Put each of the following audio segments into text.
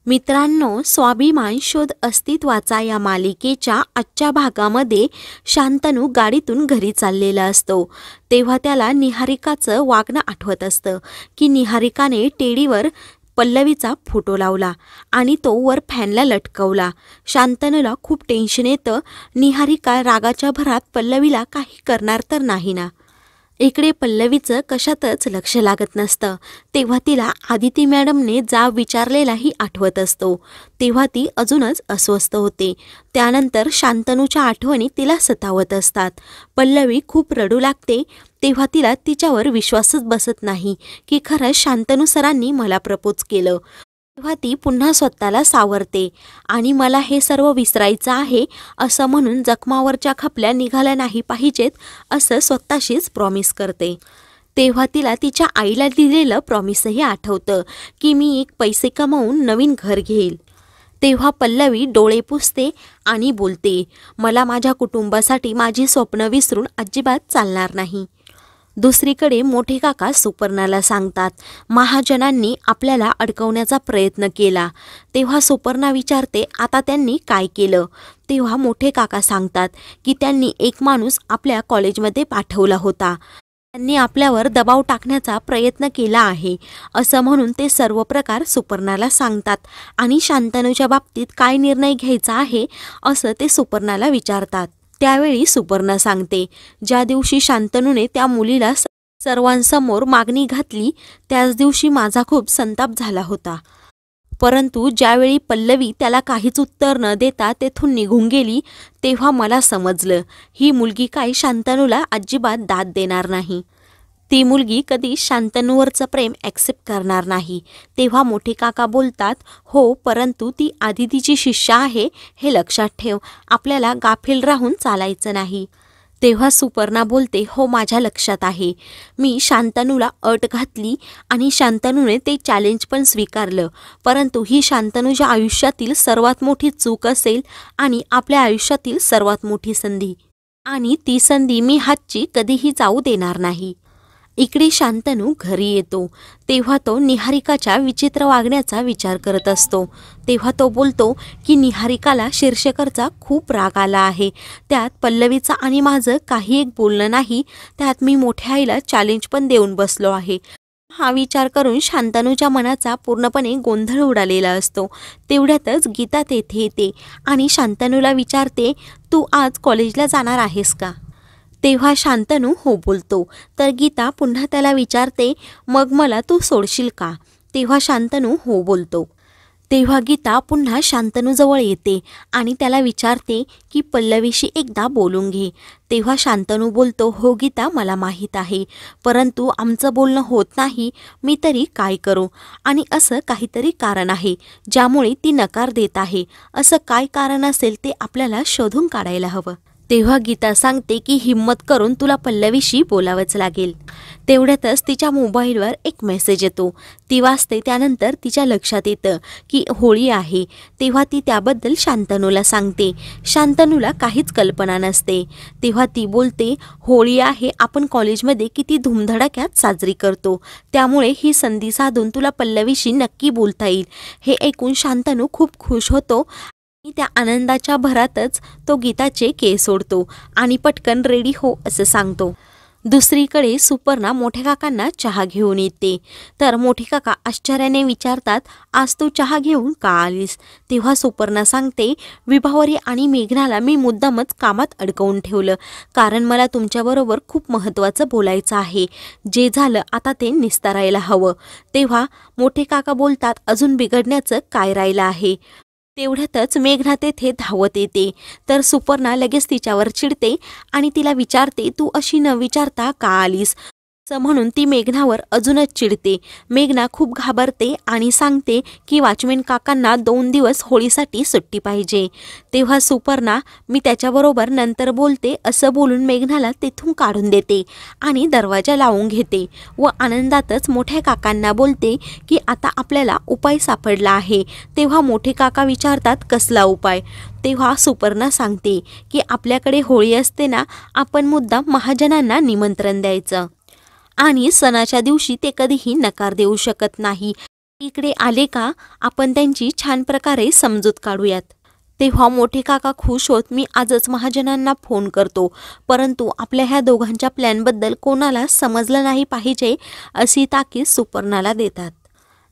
मित्रांनो, स्वाभिमान शोध अस्तित्वाचा या मालिकेच्या आजच्या भागामध्ये शांतनू गाडीतून घरी चाललेला असतो तेव्हा त्याला निहारिकाचं वागणं आठवत असतं की निहारिकाने टेडीवर पल्लवीचा फोटो लावला आणि तो वर फॅनला लटकवला। शांतनूला खूप टेन्शन येतं। निहारिका रागाच्या भरात पल्लवीला काही करणार तर नाही ना। इकडे पल्लवीचं कशातच लक्ष लागत नसतं तेव्हा तिला आदिती मॅडमने जाब विचारलेलाही आठवत असतो तेव्हा ती अजूनच अस्वस्थ होते। त्यानंतर शांतनूच्या आठवणी तिला सतावत असतात। पल्लवी खूप रडू लागते तेव्हा तिला तिच्यावर विश्वासच बसत नाही की खरंच शांतनू सरांनी मला प्रपोज केलं। तेव्हा ती पुन्हा स्वतःला सावरते आणि मला हे सर्व विसरायचं आहे असं म्हणून जखमावरच्या खपल्या निघाल्या नाही पाहिजेत असं स्वतःशीच प्रॉमिस करते। तेव्हा तिला तिच्या आईला दिलेलं प्रॉमिसही आठवतं की मी एक पैसे कमावून नवीन घर घेईल। तेव्हा पल्लवी डोळे पुसते आणि बोलते, मला माझ्या कुटुंबासाठी माझी स्वप्न विसरून अजिबात चालणार नाही। दुसरीकडे मोठे काका सुपर्णाला सांगतात, महाजनांनी आपल्याला अडकवण्याचा प्रयत्न केला। तेव्हा सुपर्णा विचारते, आता त्यांनी काय केलं? तेव्हा मोठे काका सांगतात की त्यांनी एक माणूस आपल्या कॉलेजमध्ये पाठवला होता। त्यांनी आपल्यावर दबाव टाकण्याचा प्रयत्न केला आहे असं म्हणून ते सर्व प्रकार सुपर्णाला सांगतात आणि शांतनूच्या बाबतीत काय निर्णय घ्यायचा आहे असं ते सुपर्णाला विचारतात। त्यावेळी सुपर्णा सांगते, ज्या दिवशी शांतनूने त्या मुलीला सर्वांसमोर मागणी घातली त्याच दिवशी माझा खूप संताप झाला होता। परंतु ज्यावेळी पल्लवी त्याला काहीच उत्तर न देता तेथून निघून गेली तेव्हा मला समजलं ही मुलगी काय शांतनूला अजिबात दाद देणार नाही। ती मुलगी कधी शांतनूवरचं प्रेम ॲक्सेप्ट करणार नाही। तेव्हा मोठे काका बोलतात, हो परंतु ती आदितीची शिष्या आहे हे लक्षात ठेव, आपल्याला गाफील राहून चालायचं नाही। तेव्हा सुपर्णा बोलते, हो माझ्या लक्षात आहे। मी शांतनूला अट घातली आणि शांतनूने ते चॅलेंज पण स्वीकारलं, परंतु ही शांतनूच्या आयुष्यातील सर्वात मोठी चूक असेल आणि आपल्या आयुष्यातील सर्वात मोठी संधी, आणि ती संधी मी हातची कधीही जाऊ देणार नाही। इकडे शांतनू घरी येतो तेव्हा तो निहारिकाच्या विचित्र वागण्याचा विचार करत असतो। तेव्हा तो बोलतो की निहारिकाला शिरशेखरचा खूप राग आला आहे, त्यात पल्लवीचा आणि माझं काही एक बोलणं नाही, त्यात मी मोठ्या आईला चॅलेंज पण देऊन बसलो आहे। हा विचार करून शांतनूच्या मनाचा पूर्णपणे गोंधळ उडालेला असतो। तेवढ्यातच गीता तेथे येते आणि शांतनूला विचारते, तू आज कॉलेजला जाणार आहेस का? तेव्हा शांतनू हो बोलतो तर गीता पुन्हा त्याला विचारते, मग मला तू सोडशील का? तेव्हा शांतनू हो बोलतो। तेव्हा गीता पुन्हा शांतनूजवळ येते आणि त्याला विचारते की पल्लवीशी एकदा बोलून घे। तेव्हा शांतनू बोलतो, हो गीता मला माहीत आहे, परंतु आमचं बोलणं होत नाही, मी तरी काय करू? आणि असं काहीतरी कारण आहे ज्यामुळे ती नकार देत आहे। असं काय कारण असेल ते आपल्याला शोधून काढायला हवं। तेव्हा गीता सांगते की हिम्मत करून तुला पल्लवीशी बोलावंच लागेल। तेवढ्यातच तिच्या मोबाईलवर एक मेसेज येतो, ती वाचते त्यानंतर तिच्या लक्षात येतं की होळी आहे। तेव्हा ती त्याबद्दल शांतनूला सांगते। शांतनूला काहीच कल्पना नसते। तेव्हा ती बोलते, होळी आहे, आपण कॉलेजमध्ये किती धूमधडाक्यात साजरी करतो, त्यामुळे ही संधी साधून तुला पल्लवीशी नक्की बोलता येईल। हे ऐकून शांतनू खूप खुश होतो। त्या आनंदाच्या भरातच तो गीताचे केस ओढतो आणि पटकन रेडी हो असं सांगतो। दुसरीकडे सुपर्णा मोठ्या काकांना चहा घेऊन येते तर मोठे काका आश्चर्याने विचारतात, आज तू चहा घेऊन का आलीस? तेव्हा सुपर्णा सांगते, विभावरी आणि मेघनाला मी मुद्दामच कामात अडकवून ठेवलं, कारण मला तुमच्याबरोबर खूप महत्त्वाचं बोलायचं आहे। जे झालं आता ते निस्तारायला हवं। तेव्हा मोठे काका बोलतात, अजून बिघडण्याचं काय राहिलं आहे? तेवढ्यातच मेघना तेथे धावत येते तर सुपर्णा लगेच तिच्यावर चिडते आणि तिला विचारते, तू अशी न विचारता का आलीस? असं म्हणून ती मेघनावर अजूनच चिडते। मेघना खूप घाबरते आणि सांगते की वॉचमॅन काकांना 2 दिवस होळीसाठी सुट्टी पाहिजे। तेव्हा सुपर्णा, मी त्याच्याबरोबर नंतर बोलते असं बोलून मेघनाला तेथून काढून देते आणि दरवाजा लावून घेते व आनंदातच मोठ्या काकांना बोलते की आता आपल्याला उपाय सापडला आहे। तेव्हा मोठे काका विचारतात, कसला उपाय? तेव्हा सुपर्णा सांगते की आपल्याकडे होळी असते ना, आपण मुद्दाम महाजनांना निमंत्रण द्यायचं आणि सणाच्या दिवशी ते कधीही नकार देऊ शकत नाही इकडे आले का आपण त्यांची छान प्रकारे समजूत काढूयात. तेव्हा मोठे काका खुश होत मी आजच महाजनांना फोन करतो, परंतु आपल्या ह्या दोघांच्या प्लॅनबद्दल कोणाला समजलं नाही पाहिजे अशी ताकीद सुपर्णाला देतात.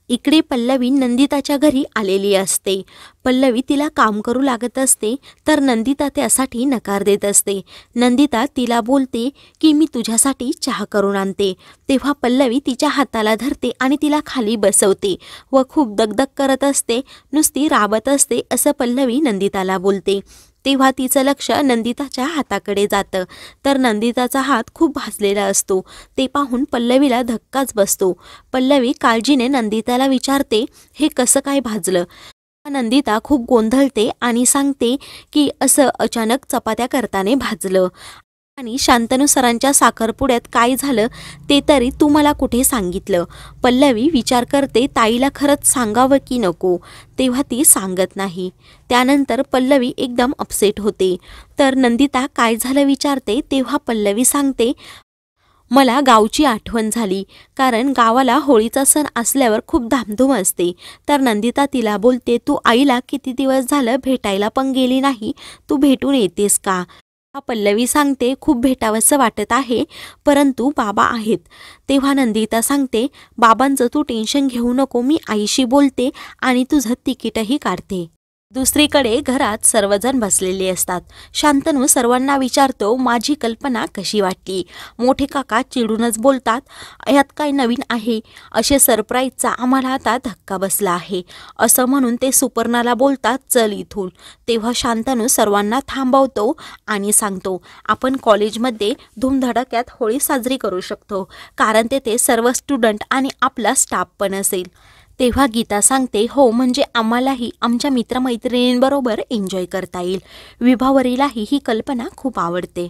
इकडे पल्लवी नंदिताच्या घरी आलेली असते. पल्लवी तिला काम करू लागत असते तर नंदिता त्यासाठी नकार देत असते. नंदिता तिला बोलते की मी तुझ्यासाठी चहा करून आणते. तेव्हा पल्लवी तिच्या हाताला धरते आणि तिला खाली बसवते व खूप दगदग करत असते, नुसती राबत असते असं पल्लवी नंदिताला बोलते. तेव्हा तिचं लक्ष नंदिताच्या हाताकडे जातं तर नंदिताचा हात खूप भाजलेला असतो. ते पाहून पल्लवीला धक्काच बसतो. पल्लवी काळजीने नंदिताला विचारते, हे कसं काय भाजलं? नंदिता खूप गोंधळते आणि सांगते की असं अचानक चपात्या करताना भाजलं. आणि शांतनू सरांच्या साखरपुड्यात काय झालं ते तरी तू मला कुठे सांगितलं? पल्लवी विचार करते ताईला खरंच सांगावं की नको. तेव्हा ती सांगत नाही. त्यानंतर पल्लवी एकदम अपसेट होते. तर नंदिता काय झालं विचारते. तेव्हा पल्लवी सांगते, मला गावची आठवण झाली, कारण गावाला होळीचा सण असल्यावर खूप धामधूम असते. तर नंदिता तिला बोलते, तू आईला किती दिवस झालं भेटायला पण गेली नाही, तू भेटून येतेस का? पल्लवी सांगते, खूप भेटावंसं वाटत आहे, परंतु बाबा आहेत. तेव्हा नंदिता सांगते, बाबांचं तू टेन्शन घेऊ नको, मी आईशी बोलते आणि तुझं तिकीटही काढते. दुसरीकडे घरात सर्वजण बसलेले असतात. शांतनू सर्वांना विचारतो, माझी कल्पना कशी वाटली? मोठे काका चिडूनच बोलतात, यात काय नवीन आहे? असे सरप्राईजचा आम्हाला आता धक्का बसला आहे. असं म्हणून ते सुपर्णाला बोलतात, चल इथून. तेव्हा शांतनू सर्वांना थांबवतो आणि सांगतो, आपण कॉलेजमध्ये धूमधडाक्यात होळी साजरी करू शकतो, कारण तेथे सर्व स्टुडंट आणि आपला स्टाफ पण असेल. तेव्हा गीता सांगते, हो, म्हणजे आम्हालाही आमच्या मित्रमैत्रिणींबरोबर एन्जॉय करता येईल. विभावरीलाही ही कल्पना खूप आवडते.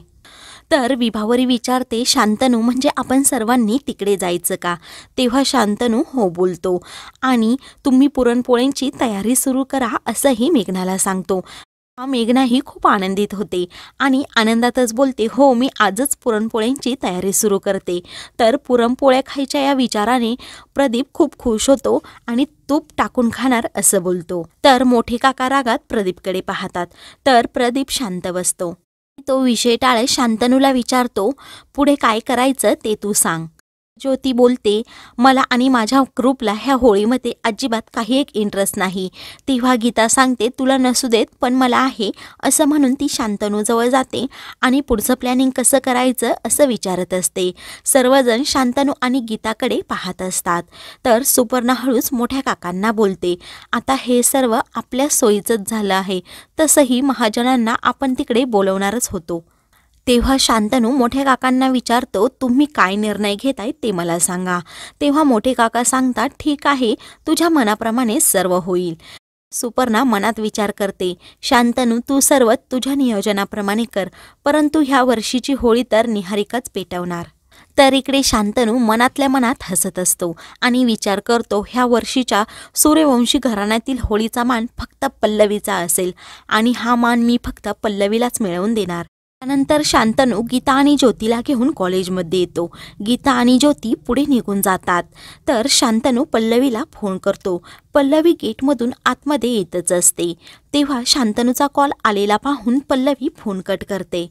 तर विभावरी विचारते, शांतनू म्हणजे आपण सर्वांनी तिकडे जायचं का? तेव्हा शांतनू हो बोलतो आणि तुम्ही पुरणपोळ्यांची तयारी सुरू करा असंही मेघनाला सांगतो. मेघनाही खूप आनंदित होते आणि आनंदातच बोलते, हो, मी आजच पुरणपोळ्यांची तयारी सुरू करते. तर पुरणपोळ्या खायच्या या विचाराने प्रदीप खूप खुश होतो आणि तूप टाकून खाणार असं बोलतो. तर मोठे काका रागात प्रदीपकडे पाहतात. तर प्रदीप शांत बसतो. तो विषय टाळत शांतनूला विचारतो, पुढे काय करायचं ते तू सांग. ज्योती बोलते, मला आणि माझ्या ग्रुपला ह्या होळीमध्ये अजिबात काही एक इंटरेस्ट नाही. तेव्हा गीता सांगते, तुला नसू देत पण मला आहे. असं म्हणून ती शांतनूजवळ जाते आणि पुढचं प्लॅनिंग कसं करायचं असं विचारत असते. सर्वजण शांतनू आणि गीताकडे पाहत असतात. तर सुपर्णा हळूच मोठ्या काकांना बोलते, आता हे सर्व आपल्या सोयीचंच झालं आहे. तसंही महाजनांना आपण तिकडे बोलवणारच होतो. तेव्हा शांतनू मोठ्या काकांना विचारतो, तुम्ही काय निर्णय घेताय ते मला सांगा. तेव्हा मोठे काका सांगतात, ठीक आहे, तुझ्या मनाप्रमाणे सर्व होईल. सुपर्णा मनात विचार करते, शांतनू तू सर्व तुझ्या नियोजनाप्रमाणे कर, परंतु ह्या वर्षीची होळी तर निहारिकाच पेटवणार. तर इकडे शांतनू मनातल्या मनात हसत असतो आणि विचार करतो, ह्या वर्षीच्या सूर्यवंशी घराण्यातील होळीचा मान फक्त पल्लवीचा असेल आणि हा मान मी फक्त पल्लवीलाच मिळवून देणार. त्यानंतर शांतनू गीता आणि ज्योतीला घेऊन कॉलेजमध्ये येतो. गीता आणि ज्योती पुढे निघून जातात. तर शांतनू पल्लवीला फोन करतो. पल्लवी गेटमधून आतमध्ये येतच असते. तेव्हा शांतनूचा कॉल आलेला पाहून पल्लवी फोन कट करते.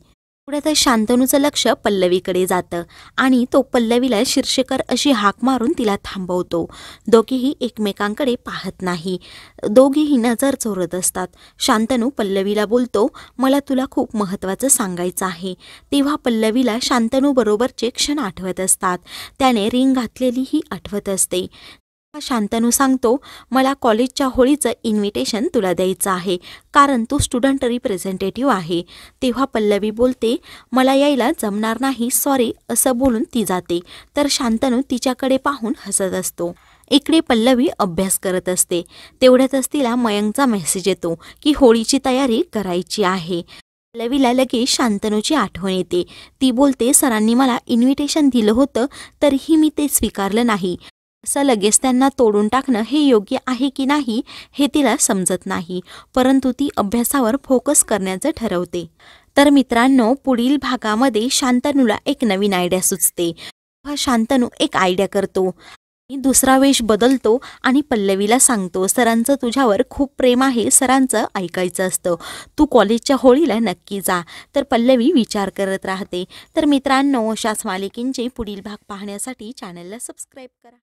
पुढे शांतनूचं लक्ष पल्लवीकडे जातं आणि तो पल्लवीला शिर्षेकर अशी हाक मारून तिला थांबवतो. दोघेही एकमेकांकडे पाहत नाही. दोघेही नजर चोरत असतात. शांतनू पल्लवीला बोलतो, मला तुला खूप महत्त्वाचं सांगायचं आहे. तेव्हा पल्लवीला शांतनूबरोबरचे क्षण आठवत असतात. त्याने रिंग घातलेलीही आठवत असते. शांतनू सांगतो, मला कॉलेजच्या होळीचं इन्व्हिटेशन तुला द्यायचं आहे, कारण तू स्टुडंट रिप्रेझेंटेटिव्ह आहे. तेव्हा पल्लवी बोलते, मला यायला जमणार नाही, सॉरी, असं बोलून ती जाते. तर शांतनू तिच्याकडे पाहून हसत असतो. इकडे पल्लवी अभ्यास करत असते. तेवढ्यातच तिला मयंकचा मेसेज येतो की होळीची तयारी करायची आहे. पल्लवीला लगेच शांतनूची आठवण येते. ती बोलते, सरांनी मला इन्व्हिटेशन दिलं होतं तरीही मी ते स्वीकारलं नाही. असं लगेच त्यांना तोडून टाकणं हे योग्य आहे की नाही हे तिला समजत नाही, परंतु ती अभ्यासावर फोकस करण्याचं ठरवते. तर मित्रांनो, पुढील भागामध्ये शांतनूला एक नवीन आयडिया सुचते. शांतनू एक आयडिया करतो. दुसरा वेश बदलतो आणि पल्लवीला सांगतो, सरांचं तुझ्यावर खूप प्रेम आहे, सरांचं ऐकायचं असतं, तू कॉलेजच्या होळीला नक्की जा. तर पल्लवी विचार करत राहते. तर मित्रांनो, अशाच मालिकेंचे पुढील भाग पाहण्यासाठी चॅनलला सबस्क्राईब करा.